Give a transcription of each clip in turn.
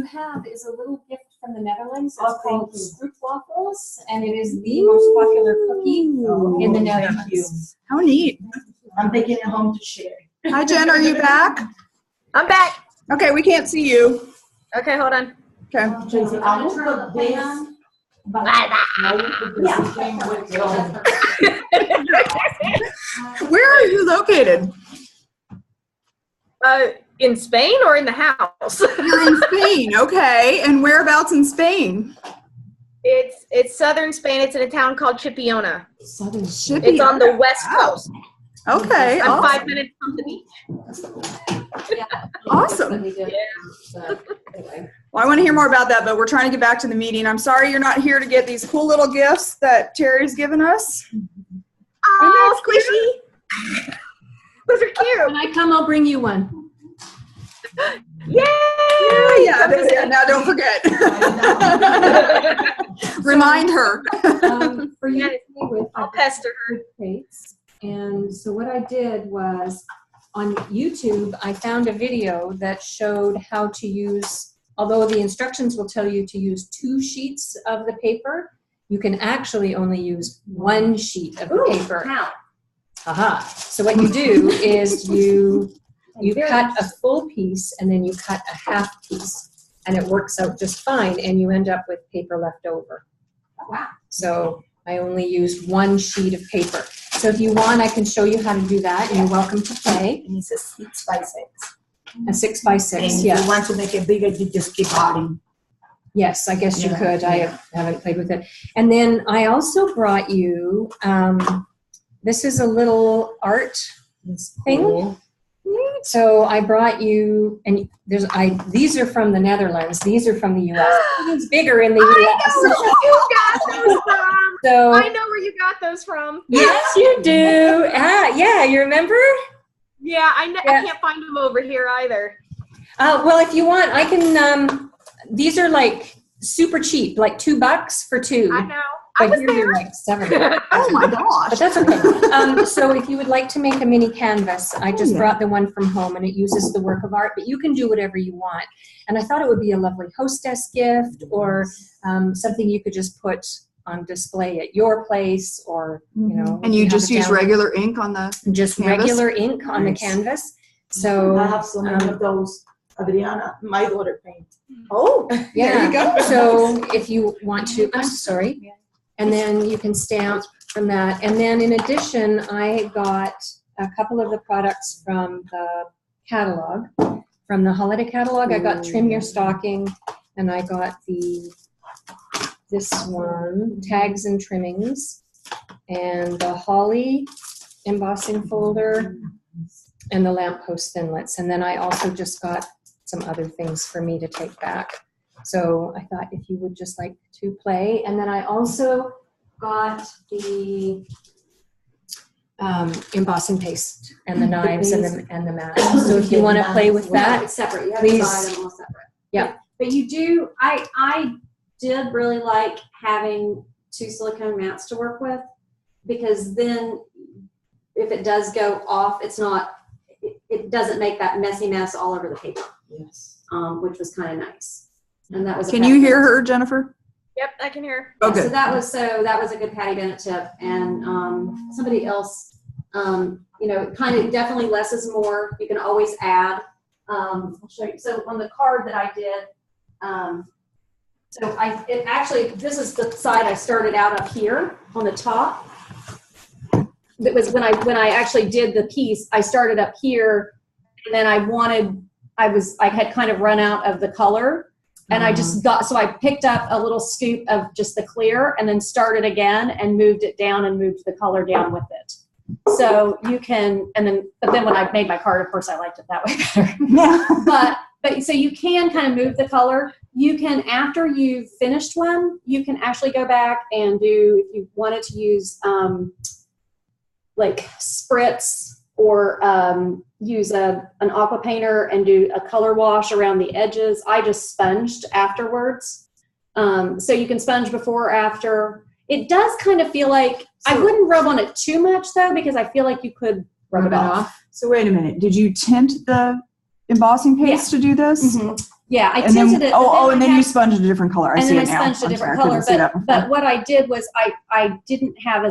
have is a little gift from the Netherlands. It's called Stroopwafels, and it is the most popular cookie in the Netherlands. How neat. I'm taking it home to share. Hi, Jen. Are you back? I'm back. Okay, we can't see you. Okay, hold on. Okay. Tracy, I will put this. Where are you located? In Spain or in the house? You're in Spain. Okay. And whereabouts in Spain? It's southern Spain. It's in a town called Chipiona. Southern It's on the west coast. Okay. I'm Awesome. 5 minutes from the beach. Awesome. Well, I want to hear more about that, but we're trying to get back to the meeting. I'm sorry you're not here to get these cool little gifts that Terry's given us. Oh, squishy. Those are cute. When I come, I'll bring you one. Yay! Yeah. Now don't forget. Remind her. For you, with I'll pester her. plates. And so what I did was on YouTube, I found a video that showed how to use, although the instructions will tell you to use 2 sheets of the paper, you can actually only use 1 sheet of the paper. How? Aha. So what you do is you cut a full piece and then you cut a half piece, and it works out just fine, and you end up with paper left over. Wow. So I only used 1 sheet of paper. So if you want, I can show you how to do that, and you're welcome to play. And it's a 6x6. A 6x6, And if yeah. you want to make it bigger, you just keep adding. Yes, I guess you Yeah, could. I yeah. haven't played with it. And then I also brought you, this is a little art thing. Cool. So I brought you, and these are from the Netherlands. These are from the U.S. It's bigger in the U.S. You got those from. So I know where you got those from. yes, you do. Yeah, you remember? Yeah, I Yeah. can't find them over here either. Well, if you want, I can. These are like super cheap, like $2 for 2. I know. I But was here they're there. like 7. Oh my gosh. But that's okay. So if you would like to make a mini canvas, I just brought the one from home, and it uses the work of art, but you can do whatever you want. And I thought it would be a lovely hostess gift, or something you could just put on display at your place, or, you know. And you have just it use down. regular ink on the Just canvas? regular ink on the Nice. canvas. So I have so many of those. Adriana, my daughter paint. oh, yeah. There you go. So if you want to, I'm sorry. And then you can stamp from that. And then in addition, I got a couple of the products from the catalog, from the holiday catalog. I got Trim Your Stocking, and I got this one, Tags and Trimmings, and the Holly embossing folder, and the lamppost thinlits. And then I also just got some other things for me to take back. So I thought if you would just like to play. And then I also got the embossing paste and the knives and the mat. So if you want to play with that, It's separate. You have please. to buy them all separate. Yeah. But you do, I did really like having 2 silicone mats to work with, because then if it does go off, it doesn't make that messy mess all over the paper, Yes. which was kind of nice. And that was. Can you hear her, Jennifer? Yep, I can hear. Okay. So that was a good Patty Bennett tip, and somebody else, kind of definitely less is more. You can always add. I'll show you. So on the card that I did, this is the side I started out up here on the top. That was when I actually did the piece. I started up here, and then I had kind of run out of the color. And I just so I picked up a little scoop of just the clear, and then started again and moved it down and moved the color down with it. So you can, but then when I made my card, of course, I liked it that way better. Yeah. But so you can kind of move the color. You can, after you've finished one, you can actually go back and do, if you wanted to use like spritz, or use an aqua painter and do a color wash around the edges. I just sponged afterwards. So you can sponge before or after. It does kind of feel like, I wouldn't rub on it too much though, because I feel like you could rub it off. So wait a minute. Did you tint the embossing paste to do this? Mm-hmm. Yeah, I And then, tinted it. and then you sponged a different color. I and see then it I now. sponged a I'm different sorry, I color. couldn't see that But before. what I did was I didn't have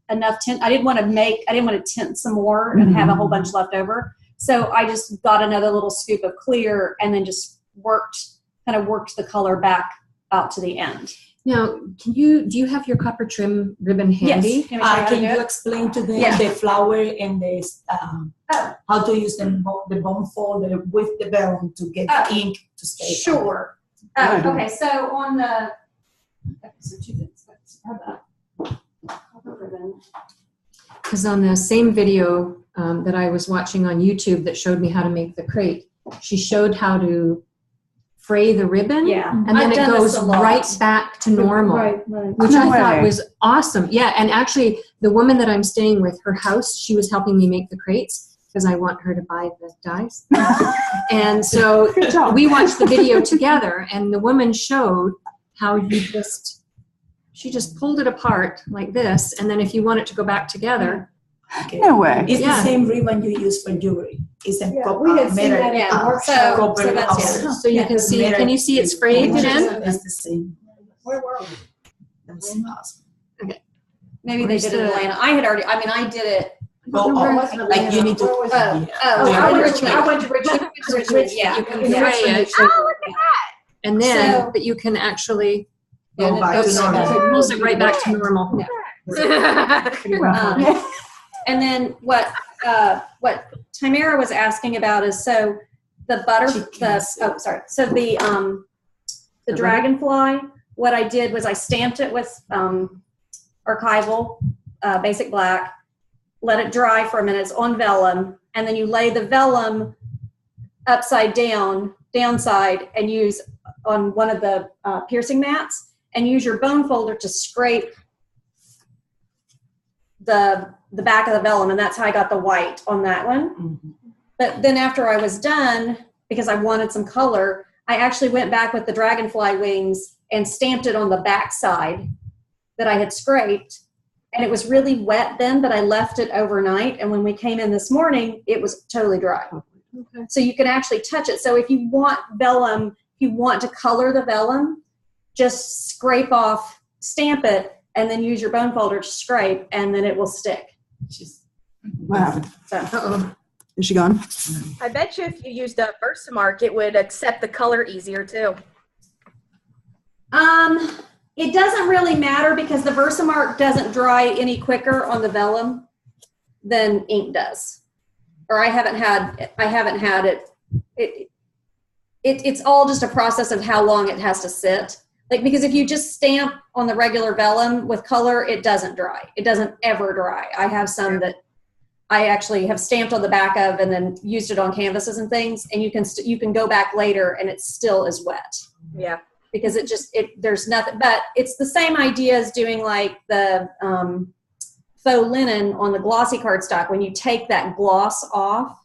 enough tint. I didn't want to tint some more and have a whole bunch left over. So I just got another little scoop of clear and then just worked the color back out to the end. Now, do you have your copper trim ribbon handy? Yes. Can we show you how to Can do you it? explain to them Yeah. the flower and the how to use the bone folder with the vellum to get Oh. the ink to stay? Sure. Good. Okay, so on the so two things. How about copper ribbon? Because on the same video that I was watching on YouTube that showed me how to make the crate, she showed how to fray the ribbon. Yeah. And then I've it done this goes a lot. right back to normal. Right. Which No I thought way. was awesome. Yeah, and actually, the woman that I'm staying with, her house, she was helping me make the crates because I want her to buy the dies. And so Good job. we watched the video together, and the woman showed how she just pulled it apart like this, and then if you want it to go back together, Okay. No way. It's Yeah. the same ribbon you use for jewelry. It's a we had seen that metal, at the workshop. copper So that's color. it. so you can see. Can you see it's frayed, Jen? It's the same. Where were we? That's awesome. Maybe they Where's did it in the- Atlanta. I did it. Go up. Like you need to. Oh, Yeah. I went Richmond. to Richmond. Yeah. You can And fray that's when it. they showed Oh, look at that. And then, So- but you can actually Go and it back goes to back. normal. pulls it right back to normal. Pretty rough. And then what Tamara was asking about is so the the dragonfly. What I did was I stamped it with archival basic black, let it dry for a minute. It's on vellum, and then you lay the vellum upside down, downside, and use on one of the piercing mats, and use your bone folder to scrape the back of the vellum, and that's how I got the white on that one. Mhm. But then after I was done, because I wanted some color, I actually went back with the dragonfly wings and stamped it on the back side that I had scraped. And it was really wet then, but I left it overnight. And when we came in this morning, it was totally dry. Okay. So you can actually touch it. So if you want vellum, if you want to color the vellum, just scrape off, stamp it, and then use your bone folder to scrape, and then it will stick. What happened? So Uh-oh. Is she gone? I bet you if you used a Versamark, it would accept the color easier too. it doesn't really matter because the Versamark doesn't dry any quicker on the vellum than ink does. Or I haven't had it. It's all just a process of how long it has to sit. Like, because if you just stamp on the regular vellum with color, it doesn't dry. It doesn't ever dry. I have some that I actually have stamped on the back of and then used it on canvases and things, and you can go back later and it still is wet Yeah. because there's nothing. But it's the same idea as doing like the faux linen on the glossy cardstock. When you take that gloss off,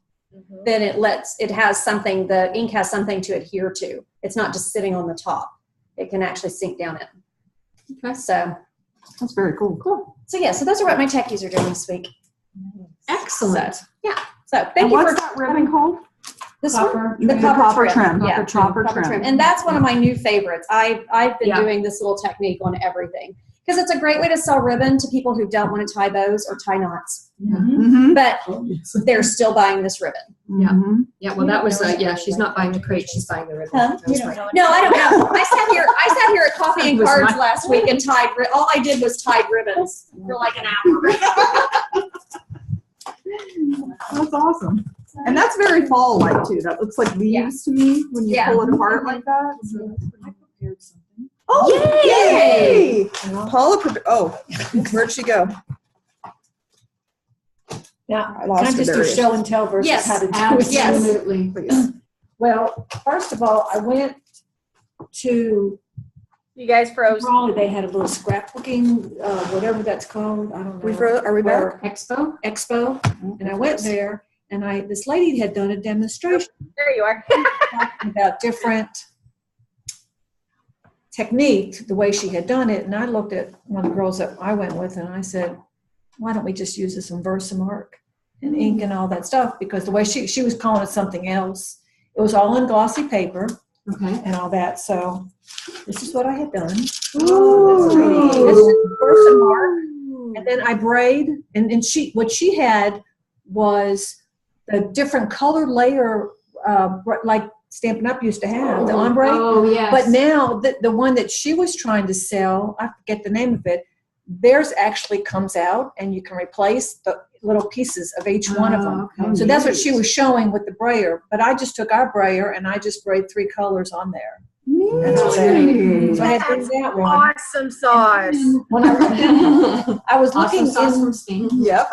then it has something. The ink has something to adhere to. It's not just sitting on the top. It can actually sink down in. Okay. So That's very cool. Cool. yeah. So those are what my techies are doing this week. Excellent. So thank And you what's for that ribbon called? this Copper. one. The The copper trim. trim. Yeah. Copper trim. And that's one of my new favorites. I've been Yeah. doing this little technique on everything because it's a great way to sell ribbon to people who don't want to tie bows or tie knots, Mm-hmm. but they're still buying this ribbon. Yeah. Mm-hmm. Yeah, well, that was, she's not buying the crate, she's buying the ribbon. Huh? That was right. No, I don't know. I sat here at Coffee and It was Cards my- last week and all I did was tied ribbons for like an hour. That's awesome. And that's very fall-like too. That looks like leaves to me when you Yeah. pull it apart like that. So I prepared something. Oh, Yay! Paula, where'd she go? Now, I can lost I her. just There do it is. show and tell versus Yes, how to do it? Absolutely. Please. Well, first of all, I went to You guys froze. Raleigh. They had a little scrapbooking, whatever that's called. I don't know. Are we back? Expo? Expo, and I went there, and this lady had done a demonstration There you are. talking about different technique, the way she had done it, and I looked at one of the girls that I went with, and I said, why don't we just use this in Versamark and ink and all that stuff? Because the way she was calling it something else. It was all in glossy paper, Okay. and all that. So this is what I had done. Ooh. This is Versamark. And then I braid, and what she had was the different color layer, like Stampin' Up! Used to have, the ombre. Oh, yes. But now, the one that she was trying to sell, I forget the name of it, theirs actually comes out, and you can replace the little pieces of each one of them. Okay. So that's what she was showing with the brayer. But I just took our brayer, and I just braid 3 colors on there. That's what I did. So I had to do that one. Awesome sauce. When I was looking Awesome sauce in from Spain. Yep.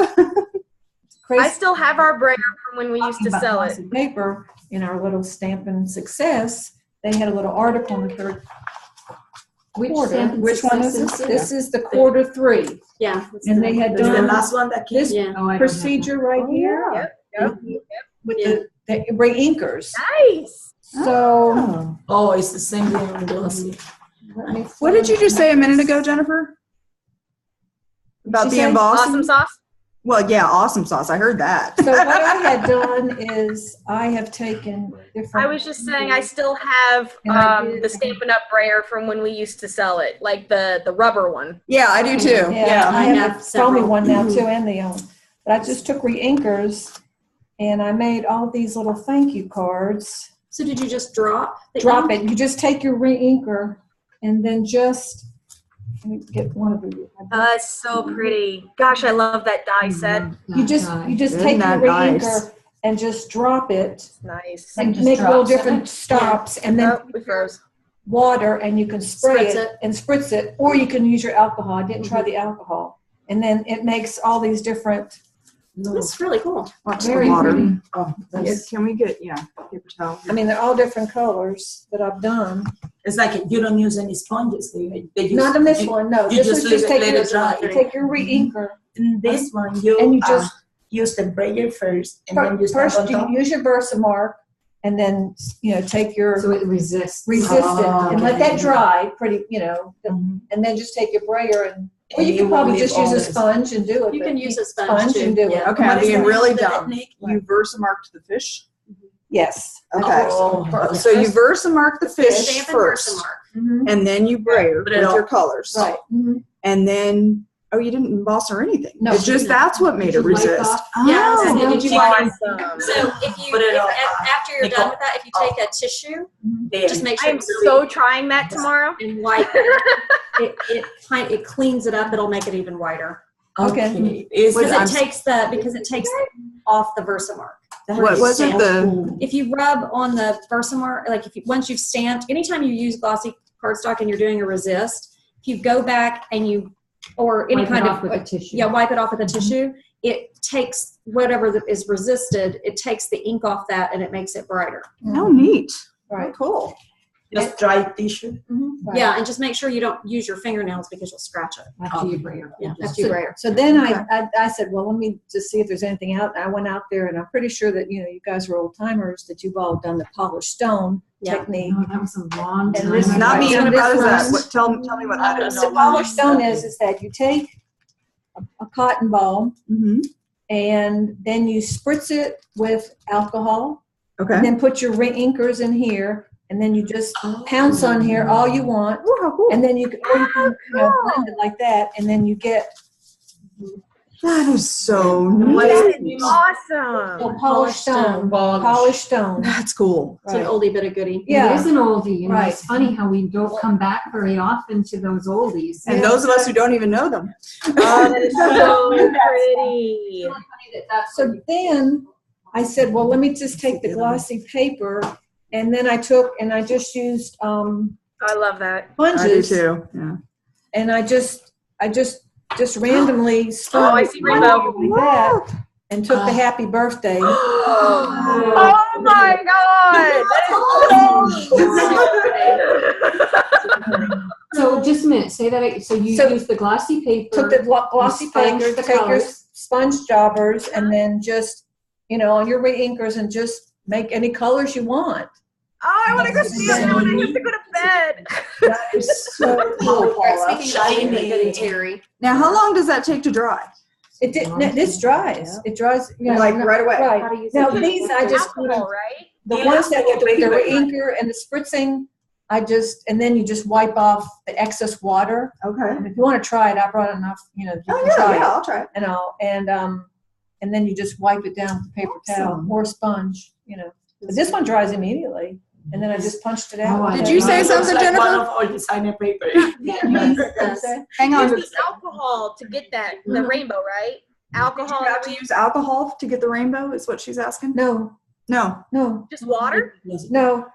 I still have our brayer from when we used to sell it. paper in our little Stampin' Success, they had a little article in the third quarter. Which one is this? This is the quarter 3, Yeah. and they had That's the done last one that came. this Yeah. Oh, I don't have procedure right here Yep. with the re-inkers. Nice. So Oh, it's the same thing with glossy. let me What did you just say a minute ago, Jennifer? About She the said embossing? Awesome sauce. Well, yeah, awesome sauce. I heard that. So what I had done is I have taken different. I was just saying I still have And I did- the Stampin' Up! Brayer from when we used to sell it, like the rubber one. Yeah, I do too. Yeah, Yeah. I I have have a foamy several. one now too, and the but I just took re-inkers and I made all these little thank you cards. So did you just drop? the Drop ink? it. You just take your re-inker and then just let me get one of the. It's so pretty. Gosh, I love that die set. You just Isn't take your that re-inker nice? and just drop it Nice. and just make little drops it? different stops, and then Oh, we froze. water, and you can spray Spritz it and spritz it, or you can use your alcohol. I didn't try the alcohol, and then it makes all these different. That's really cool. Watch Very the water. pretty. Oh, Yeah, that's, can we get, paper towel? I mean, they're all different colors that I've done. it's like you don't use any sponges. They use, Not in this you- one, no. you This just was just let take it dry. you take your re-inker. In this one, you, And you just- use the brayer first, and then you stamp First, on you top. use your Versamark, and then take your So it resists. resist it Oh, and let that okay. dry pretty, Mhm. and then just take your brayer and. Or And you you can probably won't just leave use a all this. sponge and do it. You but can use a sponge, too. and do it. Yeah. Okay, I'm What is being the really name of the dumb. technique? You Versamarked the fish? Yes. Okay. Oh, So you Versamark the fish Stamp and first, Versamark. Mhm. and then you brayer Put with it your all- colors. Right. Mhm. And then, you didn't emboss or anything. No. It's just that's what made Did it you wipe resist. off? Yeah, Oh. so did you Awesome. So if you, Put it on, after you're make done up- with that, if you take a tissue, there. just make sure I'm it's so trying that tomorrow. and wipe it. It cleans it up. It'll make it even whiter Okay. It's, because I'm- it takes off the Versamark. What was it? If you rub on the Versamark, like once you've stamped, anytime you use glossy cardstock and you're doing a resist, if you go back and or any Wipe it kind off of with a tissue. wipe it off with a tissue, it takes whatever that is resisted, it takes the ink off that and it makes it brighter. Oh, neat. Right. Cool. just dry tissue. Right. Yeah, and just make sure you don't use your fingernails because you'll scratch it. After you bring it. Yeah, after you brayer. So then I said, well, let me just see if there's anything out. And I went out there, and I'm pretty sure that you guys are old timers, that you've all done the polished stone Yeah. technique. No, that was a long And time. this is Not me. Yeah, How this is that? one- What, tell me what that is. The polished stone is that you take a cotton ball Mm-hmm. and then you spritz it with alcohol, Okay. and then put your re-inkers in here, and then you just pounce on here all you want, Oh, how cool. and then you can blend it like that, and then you get That is so That neat. is awesome. a polished stone. Polished stone. That's cool. It's an oldie but a goodie. Yeah. It is an oldie, and Right. it's funny how we don't come back very often to those oldies. And Yeah. those of us who don't even know them. Oh, that is so pretty. So then I said, well, let me just take the glossy paper, and then I took and I just used I love that. I do sponges, too. Yeah. and I just randomly spun Oh, I see rainbow. like that, and took the happy birthday. Oh my god! So just a minute, say that. So you So- use the glossy paper. Took the glossy You sponge paper, the take your colors. sponge jobbers, and then just on your re-inkers, and just make any colors you want. Oh, I want to go see it. I want to go to bed. That is so cool, Paula. Speaking of oldie but a goodie, Terry. Now, how long does that take to dry? This dries. It dries Like right away. Right. How to use Now it. these I just Alcohol, right? the You ones that have to with the make it inker and the spritzing, and then you just wipe off the excess water. Okay. And if you want to try it, I brought enough, you know, you Oh, can yeah, try yeah, it. I'll try it. You know, and then you just wipe it down with a paper towel Awesome. or a sponge, you know. But this one dries immediately, and then I just punched it out. Oh, I Did you say It looks something, like Jennifer? one of our designer paper. Hang on. Use alcohol to get that the rainbow, right? Did Alcohol, you have to use alcohol to get the rainbow is what she's asking? No, No. no, just water. no,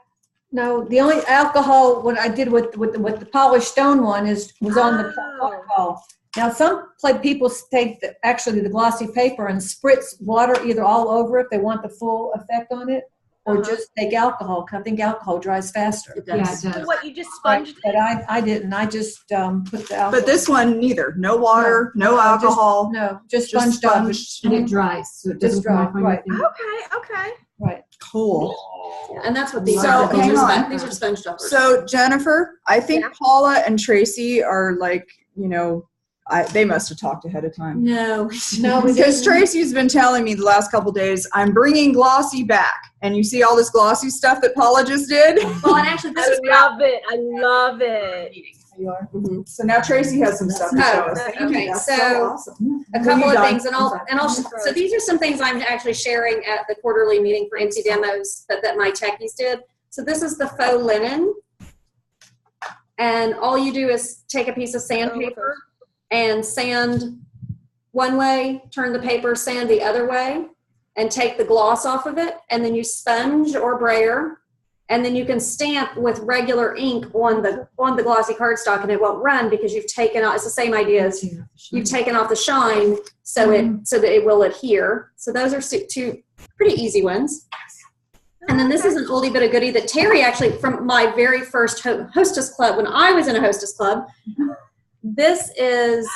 no. The only alcohol what I did with the polished stone one was on the Oh. alcohol. Now some people take actually the glossy paper and spritz water either all over if they want the full effect on it, or just take alcohol. 'Cause I think alcohol dries faster. Yeah, it So does. what you just Right, sponged but I didn't. I just put the alcohol. But this one, neither. No water, no alcohol. No, just Just sponged up. sponged. And it dries, so it doesn't Just come off dry, on your right. finger. Okay. Right. Cool. Yeah, and that's what these So, are. hang on. These are sponge toppers. So Jennifer, I think Yeah. Paula and Tracy are like, you know, they must have talked ahead of time. No. No, we Because didn't. Tracy's been telling me the last couple days, I'm bringing glossy back. And you see all this glossy stuff that Paula just did? Well, and actually, this I is love it. I love it. You are. So now Tracy has some stuff to show us. Thank you. okay, That's so- awesome. a When couple you're of done. things, and so these are some things I'm actually sharing at the quarterly meeting for NC demos that my techies did. So this is the faux linen, and all you do is take a piece of sandpaper and sand one way, turn the paper, sand the other way, and take the gloss off of it, and then you sponge or brayer, and then you can stamp with regular ink on the glossy cardstock, and it won't run because you've taken out. It's the same idea as you've taken off the shine so that it will adhere. So those are two pretty easy ones. And then this is an oldie but a goodie that Terry actually, from my very first hostess club, when I was in a hostess club, this is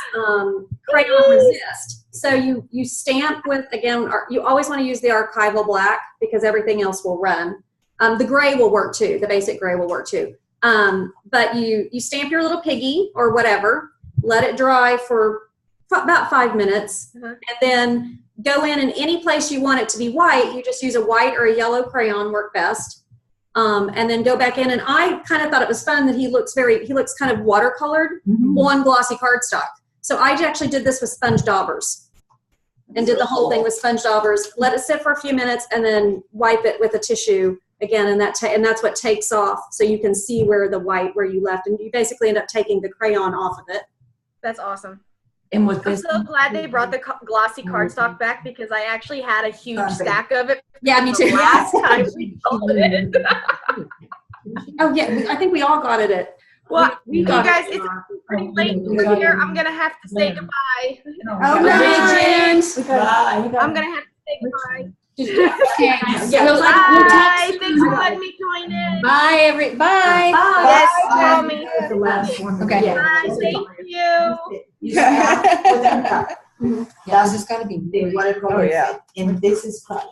crayon resist. So you stamp with, again, you always want to use the archival black because everything else will run. The gray will work too. The basic gray will work too. But you stamp your little piggy or whatever, let it dry for about 5 minutes, and then go in and any place you want it to be white, you just use a white or a yellow crayon, work best. And then go back in, and I kind of thought it was fun that he looks kind of watercolored on glossy cardstock. So I actually did this with sponge daubers and did the whole thing with sponge daubers, let it sit for a few minutes, and then wipe it with a tissue again, and that's what takes off, so you can see where you left, and you basically end up taking the crayon off of it. That's awesome. And with I'm this, so glad they brought the glossy cardstock back because I actually had a huge stack of it. Yeah, me the too. Last time we sold it. Oh yeah, I think we all got it. Well, we you got guys, it. it's pretty late here. I'm gonna have to say goodbye. Oh, no. bye. I'm gonna have to say goodbye. Yeah, we'll Bye. Thanks for letting me join in. Bye. Yes, tell me. The last one. Okay. Bye. Thank you. Yeah. Yeah, this has got to be. The watercolor. Oh, yeah. And this is crayon.